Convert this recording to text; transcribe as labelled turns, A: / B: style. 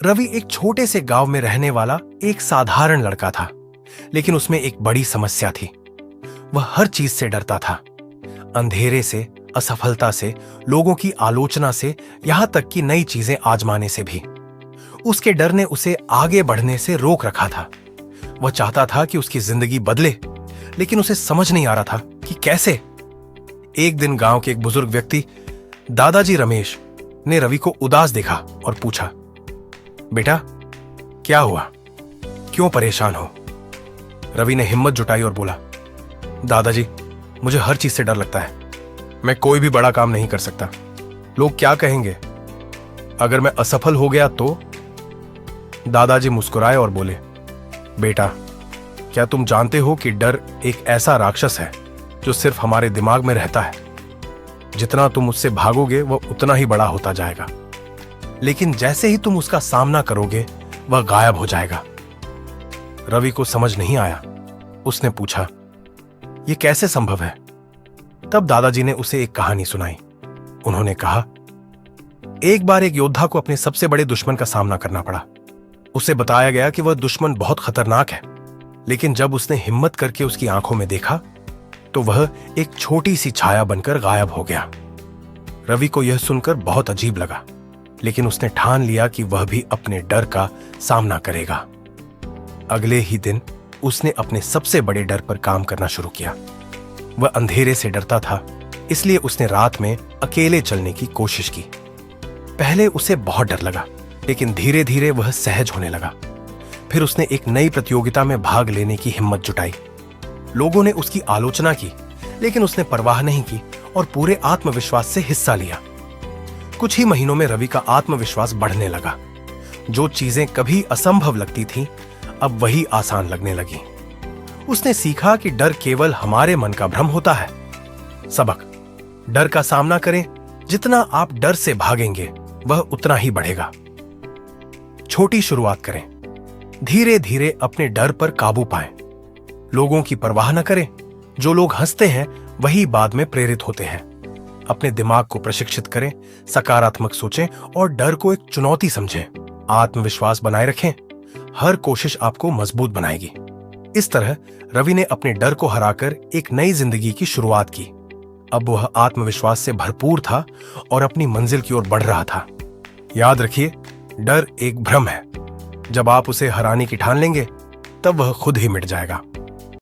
A: रवि एक छोटे से गांव में रहने वाला एक साधारण लड़का था, लेकिन उसमें एक बड़ी समस्या थी। वह हर चीज से डरता था। अंधेरे से, असफलता से, लोगों की आलोचना से, यहां तक कि नई चीजें आजमाने से भी। उसके डर ने उसे आगे बढ़ने से रोक रखा था। वह चाहता था कि उसकी जिंदगी बदले, लेकिन उसे समझ नहीं आ रहा था कि कैसे। एक दिन गांव के एक बुजुर्ग व्यक्ति दादाजी रमेश ने रवि को उदास देखा और पूछा, बेटा, क्या हुआ? क्यों परेशान हो? रवि ने हिम्मत जुटाई और बोला, दादाजी, मुझे हर चीज से डर लगता है। मैं कोई भी बड़ा काम नहीं कर सकता। लोग क्या कहेंगे? अगर मैं असफल हो गया तो? दादाजी मुस्कुराए और बोले, बेटा, क्या तुम जानते हो कि डर एक ऐसा राक्षस है जो सिर्फ हमारे दिमाग में रहता है। जितना तुम उससे भागोगे वह उतना ही बड़ा होता जाएगा, लेकिन जैसे ही तुम उसका सामना करोगे वह गायब हो जाएगा। रवि को समझ नहीं आया। उसने पूछा, यह कैसे संभव है? तब दादाजी ने उसे एक कहानी सुनाई। उन्होंने कहा, एक बार एक योद्धा को अपने सबसे बड़े दुश्मन का सामना करना पड़ा। उसे बताया गया कि वह दुश्मन बहुत खतरनाक है, लेकिन जब उसने हिम्मत करके उसकी आंखों में देखा तो वह एक छोटी सी छाया बनकर गायब हो गया। रवि को यह सुनकर बहुत अजीब लगा, लेकिन उसने ठान लिया कि वह भी अपने डर का सामना करेगा। अगले ही दिन उसने अपने सबसे बड़े डर पर काम करना शुरू किया। वह अंधेरे से डरता था, इसलिए उसने रात में अकेले चलने की कोशिश की। पहले उसे बहुत डर लगा, लेकिन धीरे धीरे वह सहज होने लगा। फिर उसने एक नई प्रतियोगिता में भाग लेने की हिम्मत जुटाई। लोगों ने उसकी आलोचना की, लेकिन उसने परवाह नहीं की और पूरे आत्मविश्वास से हिस्सा लिया। कुछ ही महीनों में रवि का आत्मविश्वास बढ़ने लगा। जो चीजें कभी असंभव लगती थीं, अब वही आसान लगने लगी। उसने सीखा कि डर केवल हमारे मन का भ्रम होता है। सबक: डर का सामना करें। जितना आप डर से भागेंगे वह उतना ही बढ़ेगा। छोटी शुरुआत करें। धीरे धीरे अपने डर पर काबू पाएं। लोगों की परवाह न करें। जो लोग हंसते हैं वही बाद में प्रेरित होते हैं। अपने दिमाग को प्रशिक्षित करें, सकारात्मक सोचें और डर को एक चुनौती समझें। आत्मविश्वास बनाए रखें। हर कोशिश आपको मजबूत बनाएगी। इस तरह रवि ने अपने डर को हराकर एक नई जिंदगी की शुरुआत की। अब वह आत्मविश्वास से भरपूर था और अपनी मंजिल की ओर बढ़ रहा था। याद रखिए, डर एक भ्रम है। जब आप उसे हराने की ठान लेंगे, तब वह खुद ही मिट जाएगा।